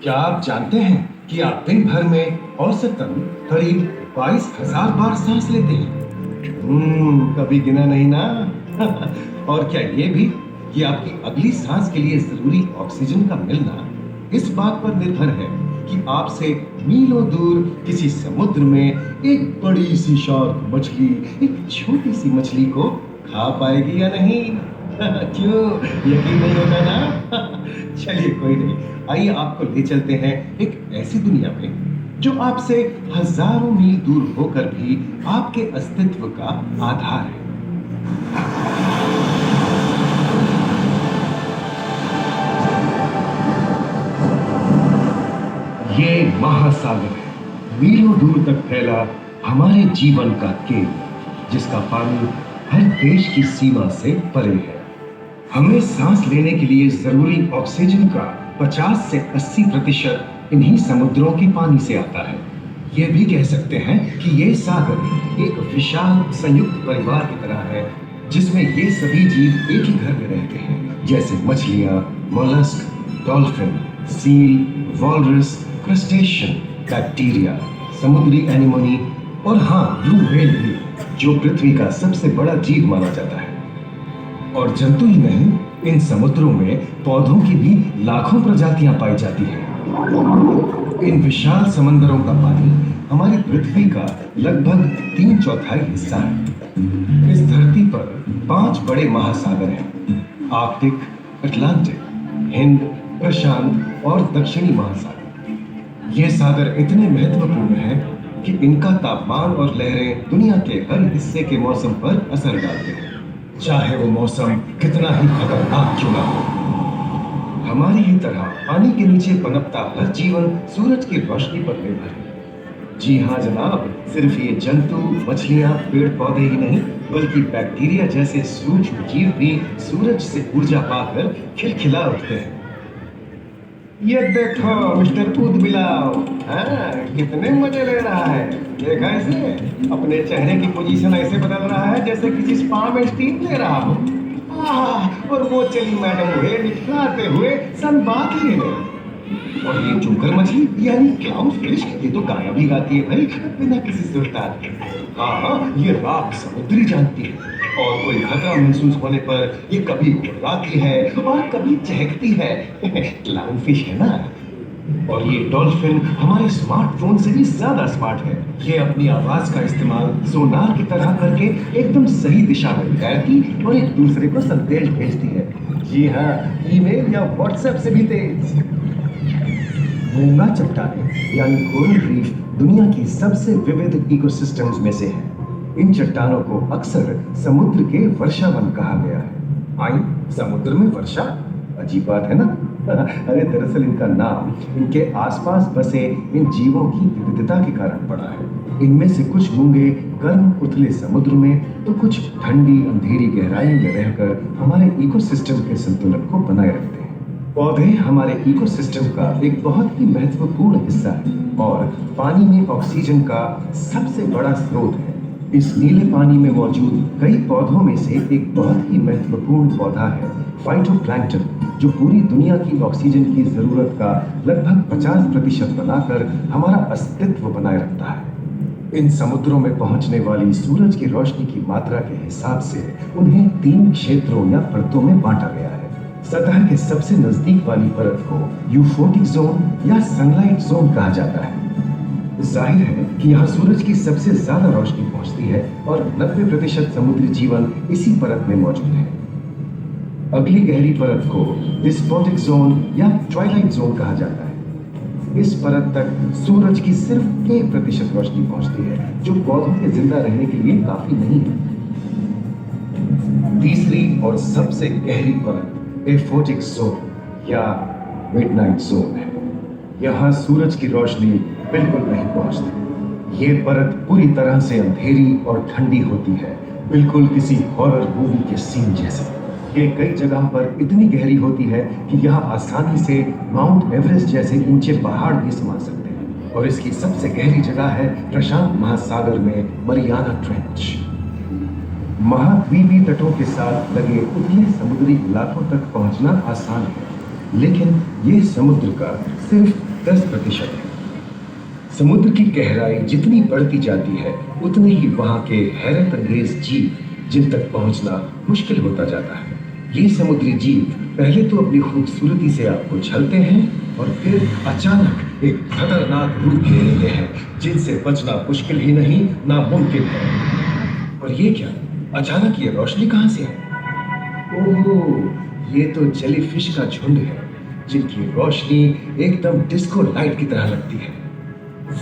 क्या आप जानते हैं कि आप दिन भर में औसतन करीब 22,000 बार सांस लेते हैं? कभी गिना नहीं ना? और क्या ये भी कि आपकी अगली सांस के लिए जरूरी ऑक्सीजन का मिलना इस बात पर निर्भर है कि आपसे मीलों दूर किसी समुद्र में एक बड़ी सी शार्क मछली एक छोटी सी मछली को खा पाएगी या नहीं? क्यों, यकीन नहीं होता ना? चलिए कोई नहीं, आइए आपको ले चलते हैं एक ऐसी दुनिया में जो आपसे हजारों मील दूर होकर भी आपके अस्तित्व का आधार है। ये महासागर है, मीलों दूर तक फैला हमारे जीवन का केंद्र, जिसका पानी हर देश की सीमा से परे है। हमें सांस लेने के लिए जरूरी ऑक्सीजन का 50 से 80% इन्हीं समुद्रों के पानी से आता है। ये भी कह सकते हैं कि ये सागर एक विशाल संयुक्त परिवार की तरह है, जिसमें ये सभी जीव एक ही घर में रहते हैं, जैसे मछलियां, mollusc, dolphin, seal, walrus, crustacean, bacteria, समुद्री एनिमोनी और हाँ, ब्लू व्हेल भी, जो पृथ्वी का सबसे बड़ा जीव माना जाता है। और जंतु ही नहीं, इन समुद्रों में पौधों की भी लाखों प्रजातियां पाई जाती हैं। इन विशाल समंदरों का पानी हमारी पृथ्वी का लगभग 3/4 हिस्सा है। इस धरती पर 5 बड़े महासागर हैं: आर्कटिक, अटलांटिक, हिंद, प्रशांत और दक्षिणी महासागर। ये सागर इतने महत्वपूर्ण हैं कि इनका तापमान और लहरें दुनिया के हर हिस्से के मौसम पर असर डालते हैं, चाहे वो मौसम कितना ही खतरनाक क्यों ना हो। हमारी ही तरह पानी के नीचे पनपता हर जीवन सूरज की रोशनी पर निर्भर है। जी हाँ जनाब, सिर्फ ये जंतु, मछलियां, पेड़ पौधे ही नहीं, बल्कि बैक्टीरिया जैसे सूक्ष्म जीव भी सूरज से ऊर्जा पाकर खिलखिला उठते हैं। ये देखो मिस्टर ऊदबिलाव, हाँ, कितने मजे ले रहा है। देखा इसे, अपने चेहरे की पोजीशन ऐसे बदल रहा है जैसे किसी स्पा में स्टीम ले रहा हो। और वो चली मैडम हुए निखराते हुए सनबाथ लेने। और ये जोकर मछली यानी क्लाउन फिश, ये तो गाना भी गाती है भाई, बिना किसी सुल्तान के। हाँ, ये राख समुद्री जानती है, और कोई खतरा महसूस होने पर ये कभी गुर्राती है और कभी चहकती है। क्लाउन फिश है ना। और ये डॉल्फिन हमारे स्मार्टफोन से भी ज्यादा स्मार्ट है। ये अपनी आवाज का इस्तेमाल सोनार की तरह करके एकदम सही दिशा में तैरती और एक दूसरे को संदेश भेजती है। जी हाँ, ईमेल या व्हाट्सएप से भी तेज। मूंगा चट्टानें यानी कोरल रीफ दुनिया की सबसे विविध इकोसिस्टम्स में से है। इन चट्टानों को अक्सर समुद्र के वर्षावन कहा गया है। आई, समुद्र में वर्षा, अजीब बात है ना? अरे दरअसल इनका नाम इनके आसपास बसे इन जीवों की विविधता के कारण पड़ा है। इनमें से कुछ मूंगे गर्म उथले समुद्र में, तो कुछ ठंडी अंधेरी गहराई में रहकर हमारे इकोसिस्टम के संतुलन को बनाए रखते हैं। पौधे हमारे इकोसिस्टम का एक बहुत ही महत्वपूर्ण हिस्सा है और पानी में ऑक्सीजन का सबसे बड़ा स्रोत है। इस नीले पानी में मौजूद कई पौधों में से एक बहुत ही महत्वपूर्ण पौधा है फाइटोप्लैंक्टन, जो पूरी दुनिया की ऑक्सीजन की जरूरत का लगभग 50% बनाकर हमारा अस्तित्व बनाए रखता है। इन समुद्रों में पहुंचने वाली सूरज की रोशनी की मात्रा के हिसाब से उन्हें 3 क्षेत्रों या परतों में बांटा गया है। सतह के सबसे नजदीक वाली परत को यूफोटिक जोन या सनलाइट जोन कहा जाता है। जाहिर है कि यहाँ सूरज की सबसे ज्यादा रोशनी पहुंचती है और 90% समुद्री जीवन इसी परत में मौजूद है। अगली गहरी परत को डिस्पोटिक जोन या ट्वाइलाइट जोन कहा जाता है। इस परत तक सूरज की सिर्फ 1% रोशनी पहुंचती है, जो पौधों के जिंदा रहने के लिए काफी नहीं है। तीसरी और सबसे गहरी परत एफोटिक जोन या मिडनाइट जोन है। यहाँ सूरज की रोशनी बिल्कुल नहीं पहुंचती। ये परत पूरी तरह से अंधेरी और ठंडी होती है, बिल्कुल किसी हॉरर मूवी के सीन जैसे। ये कई जगह पर इतनी गहरी होती है कि यहाँ आसानी से माउंट एवरेस्ट जैसे ऊंचे पहाड़ भी समा सकते हैं। और इसकी सबसे गहरी जगह है प्रशांत महासागर में मरियाना ट्रेंच। महाद्वीपीय तटों के साथ लगे उतले समुद्री इलाकों तक पहुंचना आसान है, लेकिन ये समुद्र का सिर्फ 10% है। समुद्र की गहराई जितनी बढ़ती जाती है उतने ही वहां के हैरत अंगेज जीव जिन तक पहुंचना मुश्किल होता जाता है। ये समुद्री जीव पहले तो अपनी खूबसूरती से आपको छलते हैं और फिर अचानक एक खतरनाक रूप ले लेते हैं जिनसे बचना मुश्किल ही नहीं नामुमकिन है। और ये क्या, अचानक ये रोशनी कहां से आई? ओह, ये तो जेलीफिश का झुंड है जिनकी रोशनी एकदम डिस्को लाइट की तरह लगती है।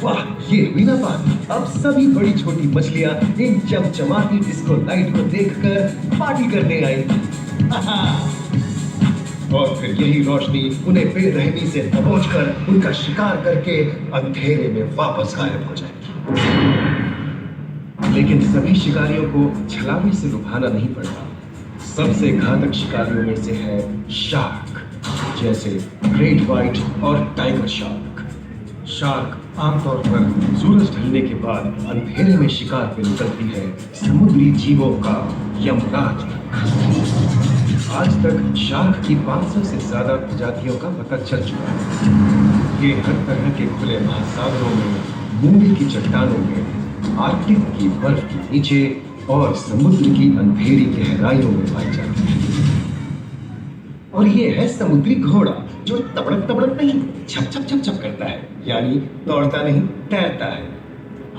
वाह, ये हुई ना बात। अब सभी बड़ी छोटी मछलियां इन चमचमाती डिस्को लाइट को देखकर पार्टी करने आई। और फिर यही रोशनी उन्हें बेरहमी से दबोचकर उनका शिकार करके अंधेरे में वापस गायब हो जाएगी। लेकिन सभी शिकारियों को छलावे से लुभाना नहीं पड़ता। सबसे घातक शिकारियों में से है शार्क, जैसे ग्रेट व्हाइट और टाइगर शार्क। शार्क आमतौर पर सूरज ढलने के बाद अंधेरे में शिकार पे निकलती है समुद्री जीवों का यमराज। आज तक शार्क की 500 से ज्यादा प्रजातियों का पता चल चुका है। ये हर तरह के खुले महासागरों में, मूंगे की चट्टानों में, आर्कटिक की बर्फ के नीचे और समुद्र की अंधेरी गहराइयों में पाई जाती है। और ये है समुद्री घोड़ा, जो तबड़क तबड़क नहीं, छप छप छप छप करता है, यानी दौड़ता नहीं, तैरता है।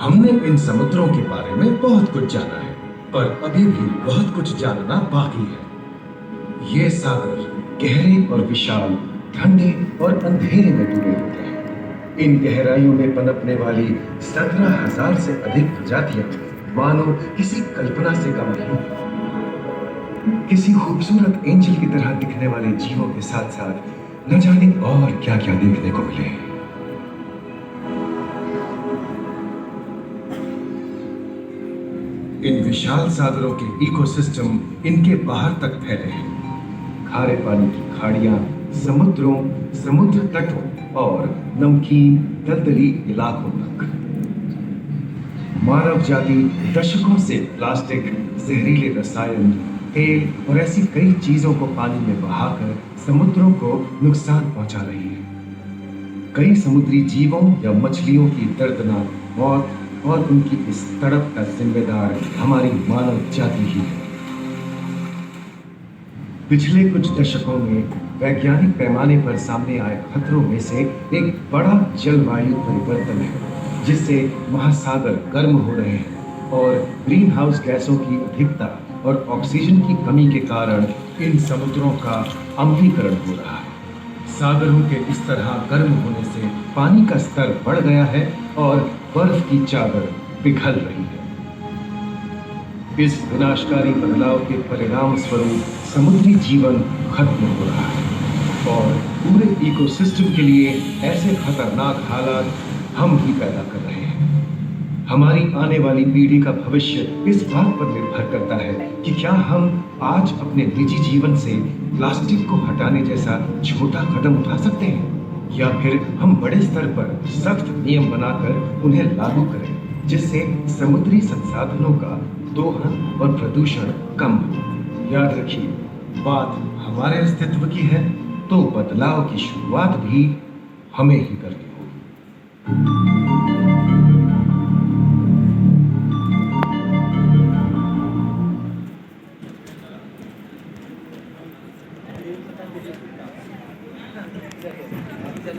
हमने इन समुद्रों के बारे में बहुत कुछ जाना है, पर अभी भी बहुत कुछ जानना बाकी है। ये सागर गहरे और विशाल, ठंडे और अंधेरे में डूबे होते हैं। इन गहराइयों में पनपने वाली 17,000 से अधिक प्रजातियां मानो किसी कल्पना से कम नहीं। किसी खूबसूरत एंजल की तरह दिखने वाले जीवों के साथ साथ न जाने और क्या क्या देखने को मिले। इन विशाल सागरों के इकोसिस्टम इनके बाहर तक फैले हैं। खारे पानी की खाड़ियां, समुद्रों, समुद्र तटों और नमकीन दलदली इलाकों तक। मानव जाति दशकों से प्लास्टिक, जहरीले रसायन, तेल और ऐसी कई चीजों को पानी में बहाकर समुद्रों को नुकसान पहुंचा रही है। कई समुद्री जीवों या मछलियों की दर्दनाक मौत और उनकी इस तड़प का जिम्मेदार हमारी मानव जाति ही है। पिछले कुछ दशकों में वैज्ञानिक पैमाने पर सामने आए खतरों में से एक बड़ा जलवायु परिवर्तन है, जिससे महासागर गर्म हो रहे हैं और ग्रीन हाउस गैसों की अधिकता और ऑक्सीजन की कमी के कारण इन समुद्रों का अम्लीकरण हो रहा है। सागरों के इस तरह गर्म होने से पानी का स्तर बढ़ गया है और बर्फ की चादर पिघल रही है। इस विनाशकारी बदलाव के परिणाम स्वरूप समुद्री जीवन खत्म हो रहा है और पूरे इकोसिस्टम के लिए ऐसे खतरनाक हालात हम ही पैदा कर रहे हैं। हमारी आने वाली पीढ़ी का भविष्य इस बात पर निर्भर करता है कि क्या हम आज अपने निजी जीवन से प्लास्टिक को हटाने जैसा छोटा कदम उठा सकते हैं, या फिर हम बड़े स्तर पर सख्त नियम बनाकर उन्हें लागू करें, जिससे समुद्री संसाधनों का दोहन और प्रदूषण कम हो। याद रखिए, बात हमारे अस्तित्व की है, तो बदलाव की शुरुआत भी हमें ही करनी होगी। Gracias.